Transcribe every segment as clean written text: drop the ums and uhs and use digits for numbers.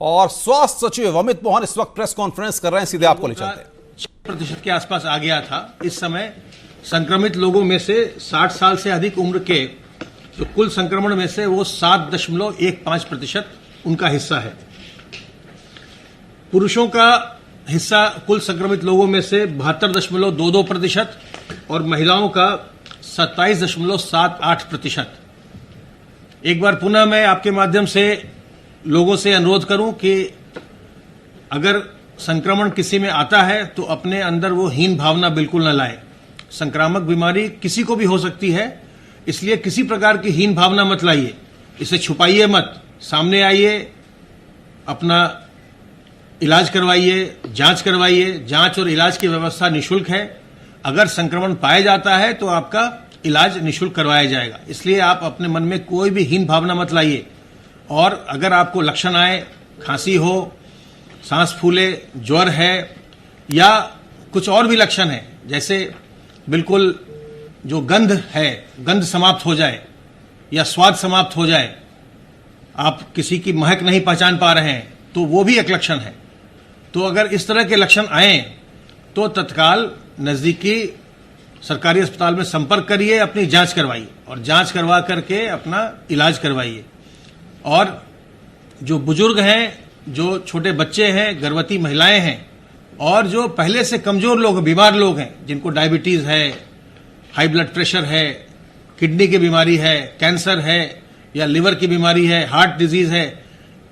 और स्वास्थ्य सचिव अमित मोहन इस वक्त प्रेस कॉन्फ्रेंस कर रहे हैं, सीधे आपको ले चलते हैं। 6% के आसपास आ गया था। इस समय संक्रमित लोगों में से 60 साल से अधिक उम्र के जो कुल संक्रमण में से वो 7.15% उनका हिस्सा है। पुरुषों का हिस्सा कुल संक्रमित लोगों में से 72.22% और महिलाओं का 27.78%। एक बार पुनः मैं आपके माध्यम से लोगों से अनुरोध करूं कि अगर संक्रमण किसी में आता है तो अपने अंदर वो हीन भावना बिल्कुल न लाए। संक्रामक बीमारी किसी को भी हो सकती है, इसलिए किसी प्रकार की हीन भावना मत लाइए, इसे छुपाइए मत, सामने आइए, अपना इलाज करवाइए, जांच करवाइए। जांच और इलाज की व्यवस्था निःशुल्क है। अगर संक्रमण पाया जाता है तो आपका इलाज निःशुल्क करवाया जाएगा। इसलिए आप अपने मन में कोई भी हीन भावना मत लाइए। और अगर आपको लक्षण आए, खांसी हो, सांस फूले, ज्वर है या कुछ और भी लक्षण है, जैसे बिल्कुल जो गंध है, गंध समाप्त हो जाए या स्वाद समाप्त हो जाए, आप किसी की महक नहीं पहचान पा रहे हैं, तो वो भी एक लक्षण है। तो अगर इस तरह के लक्षण आए तो तत्काल नजदीकी सरकारी अस्पताल में संपर्क करिए, अपनी जांच करवाइए और जांच करवा करके अपना इलाज करवाइए। और जो बुजुर्ग हैं, जो छोटे बच्चे हैं, गर्भवती महिलाएं हैं और जो पहले से कमजोर लोग, बीमार लोग हैं, जिनको डायबिटीज है, हाई ब्लड प्रेशर है, किडनी की बीमारी है, कैंसर है या लिवर की बीमारी है, हार्ट डिजीज है,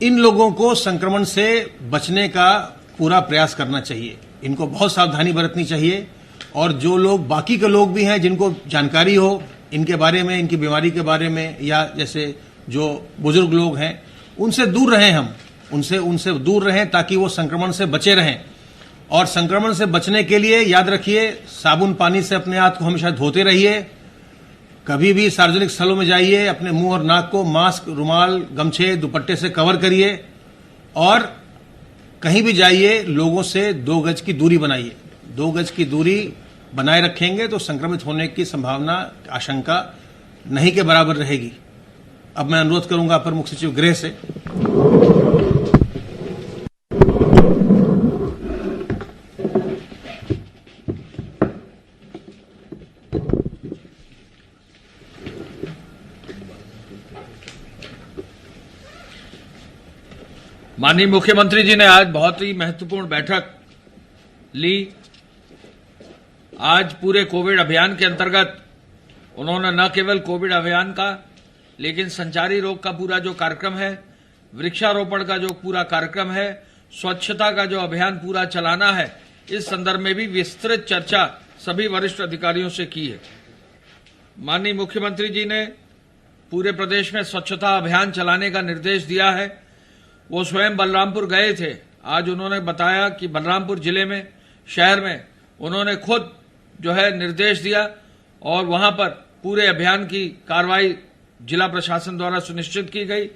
इन लोगों को संक्रमण से बचने का पूरा प्रयास करना चाहिए। इनको बहुत सावधानी बरतनी चाहिए। और जो लोग, बाकी के लोग भी हैं जिनको जानकारी हो इनके बारे में, इनकी बीमारी के बारे में, या जैसे जो बुजुर्ग लोग हैं, उनसे दूर रहें। हम उनसे दूर रहें ताकि वो संक्रमण से बचे रहें। और संक्रमण से बचने के लिए याद रखिए, साबुन पानी से अपने हाथ को हमेशा धोते रहिए। कभी भी सार्वजनिक स्थलों में जाइए, अपने मुंह और नाक को मास्क, रुमाल, गमछे, दुपट्टे से कवर करिए। और कहीं भी जाइए, लोगों से 2 गज की दूरी बनाइए। 2 गज की दूरी बनाए रखेंगे तो संक्रमित होने की संभावना, आशंका नहीं के बराबर रहेगी। अब मैं अनुरोध करूंगा अपर मुख्य सचिव गृह से। माननीय मुख्यमंत्री जी ने आज बहुत ही महत्वपूर्ण बैठक ली। आज पूरे कोविड अभियान के अंतर्गत उन्होंने न केवल कोविड अभियान का, लेकिन संचारी रोग का पूरा जो कार्यक्रम है, वृक्षारोपण का जो पूरा कार्यक्रम है, स्वच्छता का जो अभियान पूरा चलाना है, इस संदर्भ में भी विस्तृत चर्चा सभी वरिष्ठ अधिकारियों से की है। माननीय मुख्यमंत्री जी ने पूरे प्रदेश में स्वच्छता अभियान चलाने का निर्देश दिया है। वो स्वयं बलरामपुर गए थे। आज उन्होंने बताया कि बलरामपुर जिले में, शहर में उन्होंने खुद जो है निर्देश दिया और वहां पर पूरे अभियान की कार्रवाई जिला प्रशासन द्वारा सुनिश्चित की गई।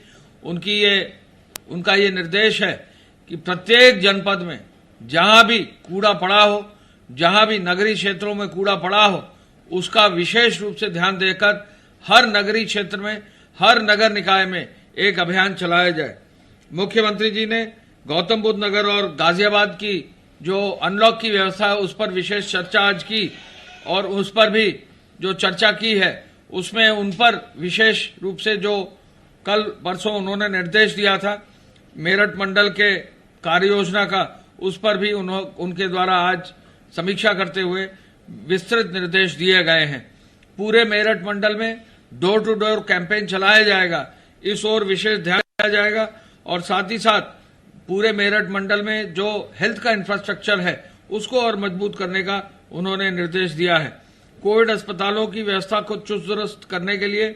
उनका ये निर्देश है कि प्रत्येक जनपद में जहां भी कूड़ा पड़ा हो, जहां भी नगरीय क्षेत्रों में कूड़ा पड़ा हो, उसका विशेष रूप से ध्यान देकर हर नगरीय क्षेत्र में, हर नगर निकाय में एक अभियान चलाया जाए। मुख्यमंत्री जी ने गौतम बुद्ध नगर और गाजियाबाद की जो अनलॉक की व्यवस्था है उस पर विशेष चर्चा आज की और उस पर भी जो चर्चा की है उसमें उन पर विशेष रूप से जो कल परसों उन्होंने निर्देश दिया था मेरठ मंडल के कार्य योजना का, उस पर भी उनके द्वारा आज समीक्षा करते हुए विस्तृत निर्देश दिए गए हैं। पूरे मेरठ मंडल में डोर टू डोर कैंपेन चलाया जाएगा, इस ओर विशेष ध्यान दिया जाएगा। और साथ ही साथ पूरे मेरठ मंडल में जो हेल्थ का इंफ्रास्ट्रक्चर है उसको और मजबूत करने का उन्होंने निर्देश दिया है। कोविड अस्पतालों की व्यवस्था को चुस्त दुरुस्त करने के लिए,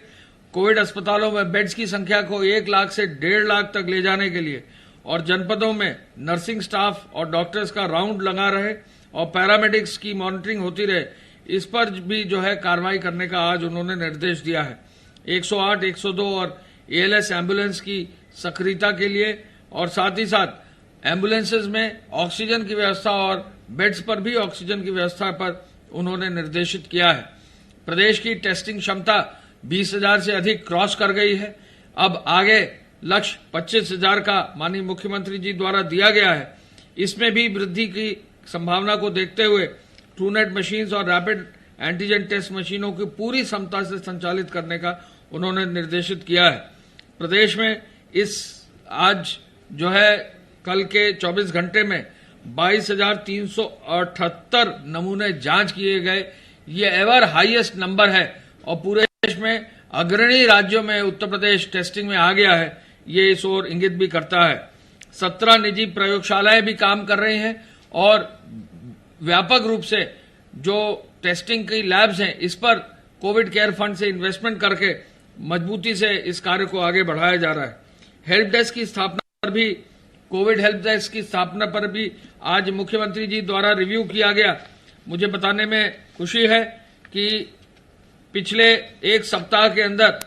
कोविड अस्पतालों में बेड्स की संख्या को 1 लाख से 1.5 लाख तक ले जाने के लिए और जनपदों में नर्सिंग स्टाफ और डॉक्टर्स का राउंड लगा रहे और पैरामेडिक्स की मॉनिटरिंग होती रहे, इस पर भी जो है कार्रवाई करने का आज उन्होंने निर्देश दिया है। 108, 102 और एएलएस एम्बुलेंस की सक्रियता के लिए और साथ ही साथ एम्बुलेंसेज में ऑक्सीजन की व्यवस्था और बेड्स पर भी ऑक्सीजन की व्यवस्था पर उन्होंने निर्देशित किया है। प्रदेश की टेस्टिंग क्षमता 20,000 से अधिक क्रॉस कर गई है। अब आगे लक्ष्य 25,000 का माननीय मुख्यमंत्री जी द्वारा दिया गया है, इसमें भी वृद्धि की संभावना को देखते हुए ट्रूनेट मशीन्स और रैपिड एंटीजन टेस्ट मशीनों की पूरी क्षमता से संचालित करने का उन्होंने निर्देशित किया है। प्रदेश में आज जो है कल के 24 घंटे में 22,378 नमूने जांच किए गए। ये एवर हाईएस्ट नंबर है और पूरे देश में अग्रणी राज्यों में उत्तर प्रदेश टेस्टिंग में आ गया है। ये इस ओर इंगित भी करता है। 17 निजी प्रयोगशालाएं भी काम कर रही हैं और व्यापक रूप से जो टेस्टिंग की लैब्स हैं इस पर कोविड केयर फंड से इन्वेस्टमेंट करके मजबूती से इस कार्य को आगे बढ़ाया जा रहा है। हेल्प डेस्क की स्थापना पर भी कोविड हेल्प डेस्क की स्थापना पर भी आज मुख्यमंत्री जी द्वारा रिव्यू किया गया। मुझे बताने में खुशी है कि पिछले एक सप्ताह के अंदर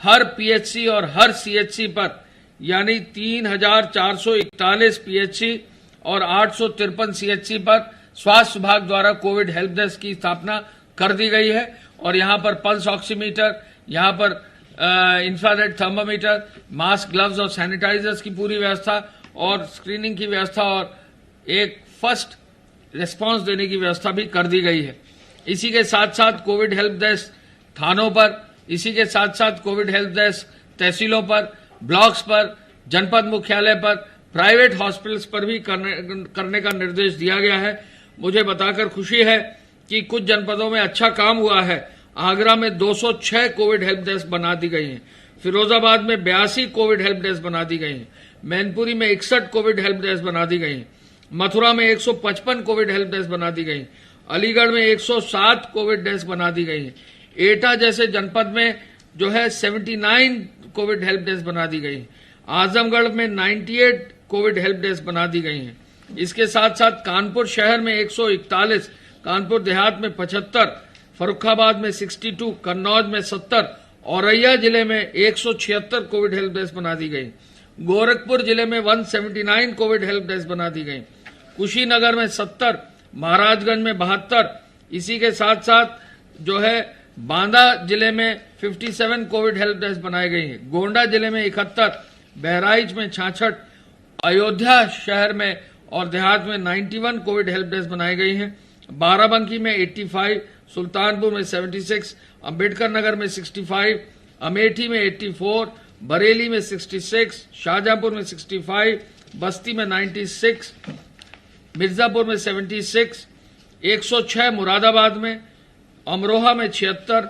हर पीएचसी और हर सीएचसी पर यानी 3,441 पीएचसी और 853 सीएचसी पर स्वास्थ्य विभाग द्वारा कोविड हेल्प डेस्क की स्थापना कर दी गई है और यहां पर पल्स ऑक्सीमीटर, यहां पर इंफ्रारेड थर्मामीटर, मास्क, ग्लव्स और सैनिटाइजर्स की पूरी व्यवस्था और स्क्रीनिंग की व्यवस्था और एक फर्स्ट रिस्पांस देने की व्यवस्था भी कर दी गई है। इसी के साथ साथ कोविड हेल्प डेस्क थानों पर, इसी के साथ साथ कोविड हेल्प डेस्क तहसीलों पर, ब्लॉक्स पर, जनपद मुख्यालय पर, प्राइवेट हॉस्पिटल्स पर भी करने का निर्देश दिया गया है। मुझे बताकर खुशी है कि कुछ जनपदों में अच्छा काम हुआ है। आगरा में 206 कोविड हेल्प डेस्क बना दी गई हैं, फिरोजाबाद में 82 कोविड हेल्प डेस्क बना दी गई हैं, मैनपुरी में 61 कोविड हेल्प डेस्क बना दी गई हैं, मथुरा में 155 कोविड हेल्प डेस्क बना दी गई, अलीगढ़ में 107 कोविड डेस्क बना दी गई हैं, एटा जैसे जनपद में जो है 79 कोविड हेल्प डेस्क बना दी गई, आजमगढ़ में 98 कोविड हेल्प डेस्क बना दी गई हैं। इसके साथ साथ कानपुर शहर में 141, कानपुर देहात में 75, फर्रुखाबाद में 62, कन्नौज में 70, औरैया जिले में 176 कोविड हेल्प डेस्क बना दी गई, गोरखपुर जिले में 179 कोविड हेल्प डेस्क बना दी गई, कुशीनगर में 70, महाराजगंज में 72, इसी के साथ साथ जो है बांदा जिले में 57 कोविड हेल्प डेस्क बनाई गई हैं, गोंडा जिले में 71, बहराइच में 66, अयोध्या शहर में और देहात में 91 कोविड हेल्प डेस्क बनाई गई हैं, बाराबंकी में 85, सुल्तानपुर में 76, अंबेडकर नगर में 65, अमेठी में 84, बरेली में 66, शाहजहांपुर में 65, बस्ती में 96, मिर्जापुर में 76, 106 मुरादाबाद में, अमरोहा में 76,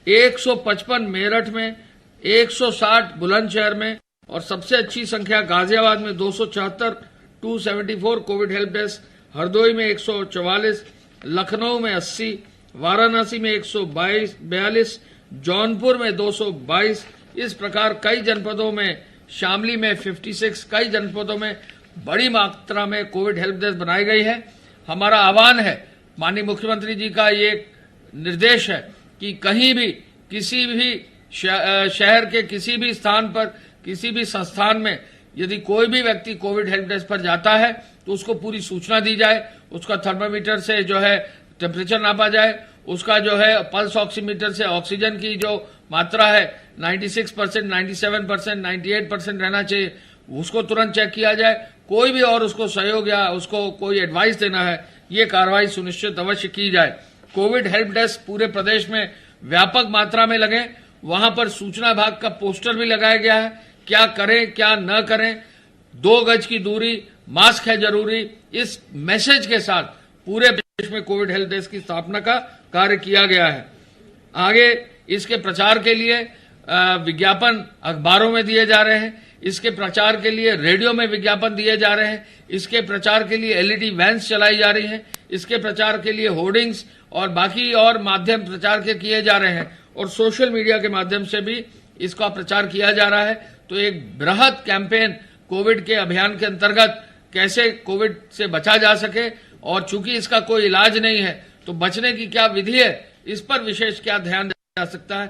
155 मेरठ में, 160 बुलंदशहर में और सबसे अच्छी संख्या गाजियाबाद में 274, 274 कोविड हेल्प डेस्क, हरदोई में 144, लखनऊ में 80, वाराणसी में 142, जौनपुर में 222, इस प्रकार कई जनपदों में, शामली में 56, कई जनपदों में बड़ी मात्रा में कोविड हेल्प डेस्क बनाई गई है। हमारा आह्वान है, माननीय मुख्यमंत्री जी का ये निर्देश है कि कहीं भी किसी भी शहर के किसी भी स्थान पर, किसी भी संस्थान में यदि कोई भी व्यक्ति कोविड हेल्प डेस्क पर जाता है तो उसको पूरी सूचना दी जाए, उसका थर्मामीटर से जो है टेम्परेचर नापा जाए, उसका जो है पल्स ऑक्सीमीटर से ऑक्सीजन की जो मात्रा है 96%, 97%, 98% रहना चाहिए, उसको तुरंत चेक किया जाए। कोई भी और उसको सहयोग या उसको कोई एडवाइस देना है, ये कार्रवाई सुनिश्चित अवश्य की जाए। कोविड हेल्प डेस्क पूरे प्रदेश में व्यापक मात्रा में लगे, वहां पर सूचना विभाग का पोस्टर भी लगाया गया है, क्या करें क्या न करें, 2 गज की दूरी, मास्क है जरूरी, इस मैसेज के साथ पूरे देश में कोविड हेल्प डेस्क की स्थापना का कार्य किया गया है। आगे इसके प्रचार के लिए विज्ञापन अखबारों में दिए जा रहे हैं, इसके प्रचार के लिए रेडियो में विज्ञापन दिए जा रहे हैं, इसके प्रचार के लिए एलईडी वैन्स चलाई जा रही हैं, इसके प्रचार के लिए होर्डिंग्स और बाकी और माध्यम प्रचार के किए जा रहे हैं और सोशल मीडिया के माध्यम से भी इसका प्रचार किया जा रहा है। तो एक बृहद कैंपेन कोविड के अभियान के अंतर्गत कैसे कोविड से बचा जा सके और चूंकि इसका कोई इलाज नहीं है तो बचने की क्या विधि है, इस पर विशेष क्या ध्यान दिया जा सकता है।